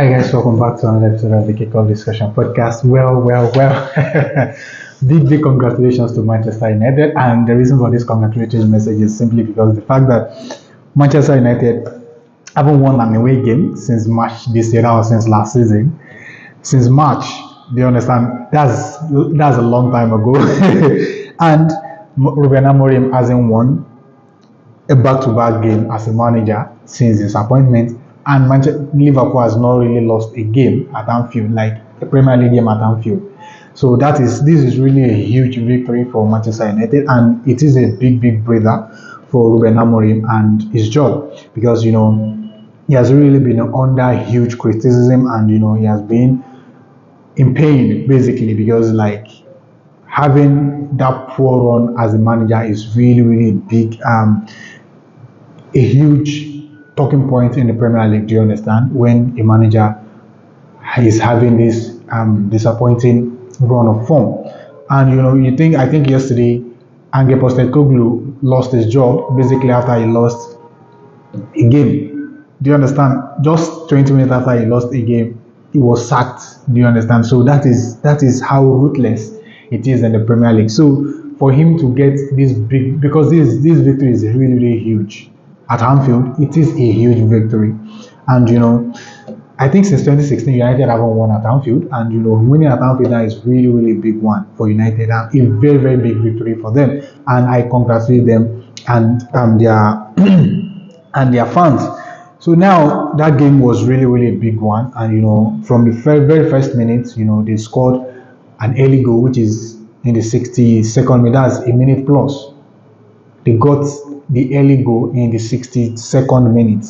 Hi guys, welcome back to another episode of the Kickoff Discussion Podcast. Well. Big congratulations to Manchester United, and the reason for this congratulations message is simply because the fact that Manchester United haven't won an away game since March this year, or since last season. Since March, do you understand? That's a long time ago. And Ruben Amorim hasn't won a back-to-back game as a manager since his appointment, and Liverpool has not really lost a game at Anfield, like a Premier League game at Anfield. So this is really a huge victory for Manchester United, and it is a big breather for Ruben Amorim and his job, because he has really been under huge criticism, and he has been in pain basically, because having that poor run as a manager is really big, a huge talking point in the Premier League. Do you understand? When a manager is having this disappointing run of form, and I think yesterday Ange Postecoglou lost his job basically after he lost a game. Do you understand? Just 20 minutes after he lost a game, he was sacked. Do you understand? So that is how ruthless it is in the Premier League. So for him to get this big, because this victory is really huge at Anfield, it is a huge victory. And I think since 2016 United haven't won at Anfield, and winning at Anfield now is really big one for United, and a very big victory for them. And I congratulate them and their and their fans. So now that game was really a big one, and from the very first minute, they scored an early goal, which is in the 62nd minute. That's a minute plus. They got the early goal in the 62nd minute.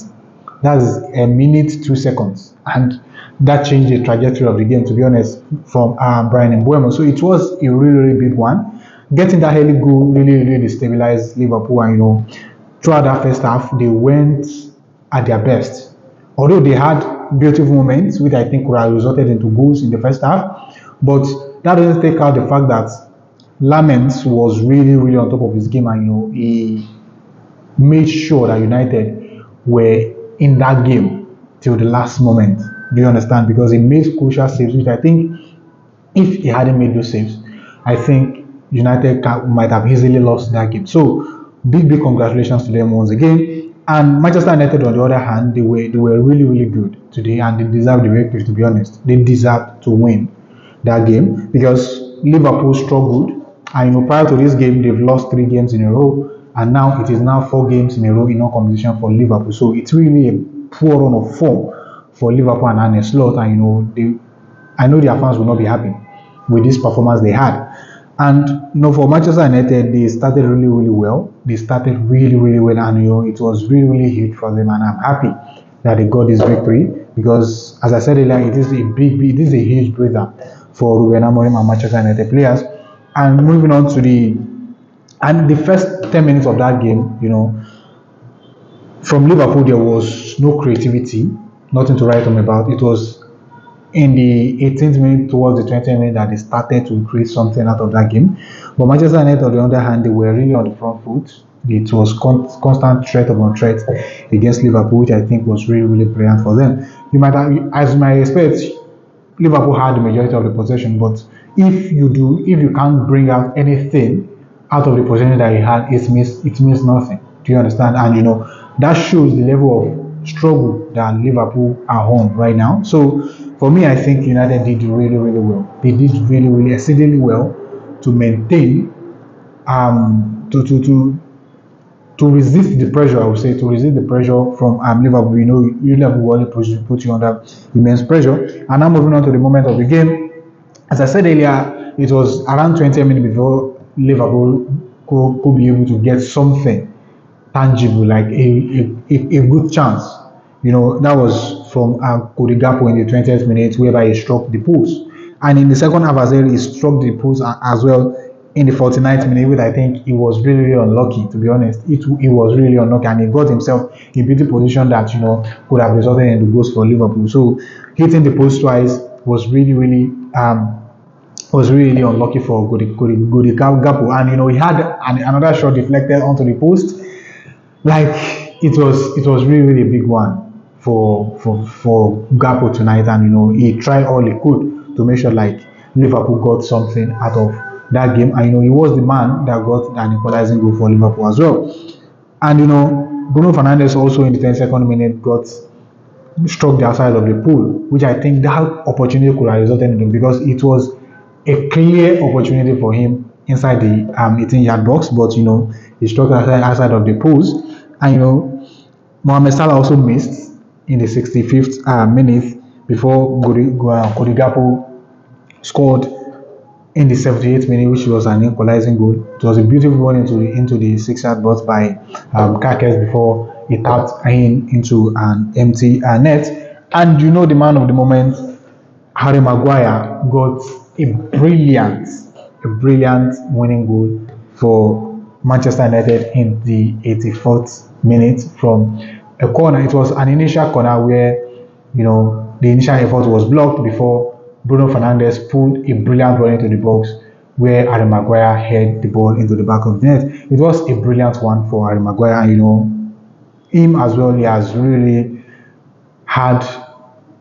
That's a minute 2 seconds, and that changed the trajectory of the game, to be honest, from Maguire Mbuemo. So it was a really big one. Getting that early goal really destabilized Liverpool, and throughout that first half they went at their best. Although they had beautiful moments, which I think would have resulted into goals in the first half, but that doesn't take out the fact that Lamens was really on top of his game, and he made sure that United were in that game till the last moment. Do you understand? Because he made crucial saves, which I think if he hadn't made those saves, I think United might have easily lost that game. So big congratulations to them once again. And Manchester United, on the other hand, they were really good today, and they deserved the victory, to be honest. They deserved to win that game, because Liverpool struggled, and prior to this game they've lost 3 games in a row, and now it is now 4 games in a row in all competition for Liverpool. So it's really a poor run of form for Liverpool and Arne Slot, and I know their fans will not be happy with this performance they had. And for Manchester United, they started really well. They started really well, and it was really huge for them, and I'm happy that they got this victory, because as I said earlier, it is a huge breather for Ruben Amorim and Manchester United players. And moving on to the first 10 minutes of that game, from Liverpool there was no creativity, nothing to write home about. It was in the 18th minute towards the 20th minute that they started to create something out of that game. But Manchester United, on the other hand, they were really on the front foot. It was constant threat upon threat against Liverpool, which I think was really brilliant for them. As you might expect, Liverpool had the majority of the possession, but if you can't bring out anything out of the possession that you had, it means nothing. Do you understand? And that shows the level of struggle that Liverpool are on right now. So for me, I think United did really well. They did really exceedingly well to maintain to resist the pressure. I would say, to resist the pressure from Liverpool. Liverpool will put you under immense pressure. And now moving on to the moment of the game. As I said earlier, it was around 20 minutes before Liverpool could be able to get something tangible, like a good chance. That was from Cody Gakpo in the 20th minute, whereby he struck the post. And in the second half as well, he struck the post as well in the 49th minute, which I think he was really unlucky, to be honest. He was really unlucky, and he got himself in a beautiful position that could have resulted in the goals for Liverpool. So hitting the post twice was really unlucky for Cody Gakpo, and he had another shot deflected onto the post. It was really a big one for Gakpo tonight, and he tried all he could to make sure like Liverpool got something out of that game, and he was the man that got an equalizing goal for Liverpool as well. And Bruno Fernandes also in the 22nd minute got struck the outside of the pool, which I think that opportunity could have resulted in, because it was a clear opportunity for him inside the 18-yard box, but he struck the outside of the post, and Mohamed Salah also missed in the 65th minute before Cody Gakpo scored in the 78th minute, which was an equalizing goal. It was a beautiful one into the 6-yard box by Kakes before he tapped into an empty net. And the man of the moment, Harry Maguire, got a brilliant winning goal for Manchester United in the 84th minute from a corner. It was an initial corner where the initial effort was blocked before Bruno Fernandes pulled a brilliant ball into the box, where Harry Maguire headed the ball into the back of the net. It was a brilliant one for Harry Maguire, and him as well. He has really had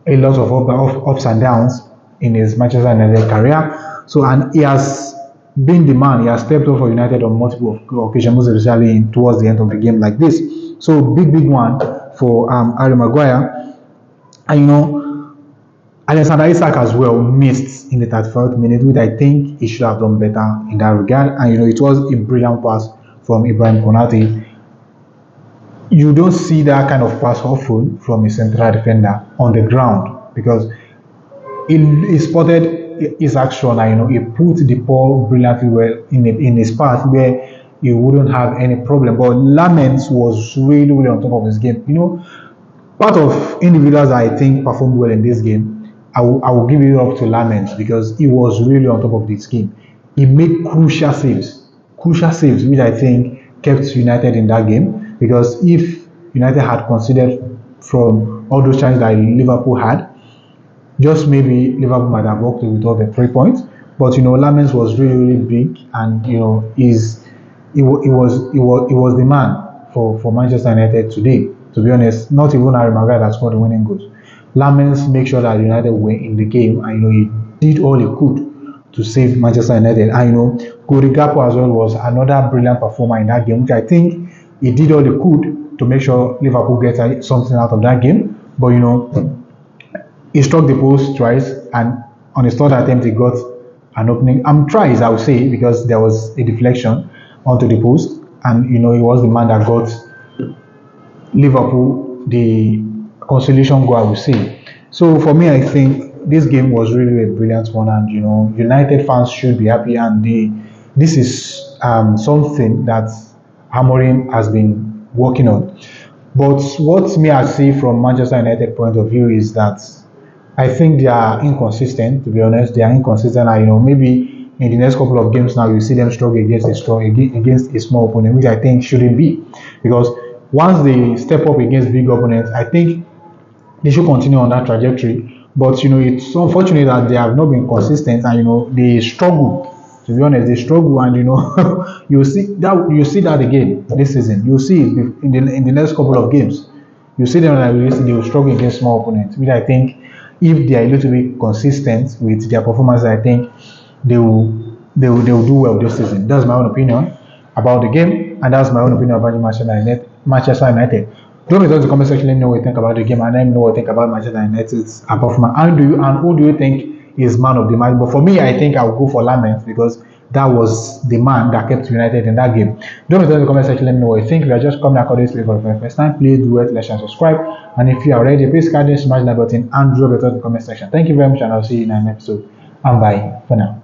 a lot of ups and downs in his Manchester United career. So, and he has been the man. He has stepped up for United on multiple occasions, most especially towards the end of the game like this. So, big one for Harry Maguire. And Alexander Isak as well missed in the 34th minute, which I think he should have done better in that regard. And it was a brilliant pass from Ibrahim Konate. You don't see that kind of pass often from a central defender on the ground, because he spotted his action and he put the ball brilliantly well in his path where he wouldn't have any problem. But Lamens was really on top of his game. Part of individuals that I think performed well in this game, I will give it up to Lamens, because he was really on top of this game. He made crucial saves, which I think kept United in that game, because if United had considered from all those chances that Liverpool had, just maybe Liverpool might have walked with all the 3 points. But Lamens was really big, and he was the man for Manchester United today. To be honest, not even Harry Maguire that scored the winning goals. Lamens made sure that United were in the game, and he did all he could to save Manchester United. And Cody Gakpo as well was another brilliant performer in that game, which I think he did all he could to make sure Liverpool get something out of that game. But he struck the post twice, and on his third attempt he got an opening. Tries, I would say, because there was a deflection onto the post, and he was the man that got Liverpool the consolation goal, I would say. So for me, I think this game was really a brilliant one, and United fans should be happy. And this is something that Amorim has been working on. But what me I see from Manchester United point of view is that I think they are inconsistent. To be honest, they are inconsistent. And maybe in the next couple of games now, you see them struggle against a small opponent, which I think shouldn't be, because once they step up against big opponents, I think they should continue on that trajectory. But it's unfortunate that they have not been consistent, and they struggle. To be honest, they struggle, and you see that again this season. You see it in the next couple of games. You see them like they will struggle against small opponents, which I think if they are a little bit consistent with their performance, I think they will do well this season. That's my own opinion about the game, and that's my own opinion about Manchester United. Don't forget to comment section. Let me know what you think about the game, and let me know what you think about Manchester United's performance. And who do you think is man of the match? But for me, I think I will go for Lamens, because that was the man that kept United in that game. Don't forget to comment section. Let me know what you think. If you are just coming across this for the very first time, please do it, like, and subscribe. And if you are ready, please smash that button and drop it in the comment section. Thank you very much, and I'll see you in the next episode. And bye for now.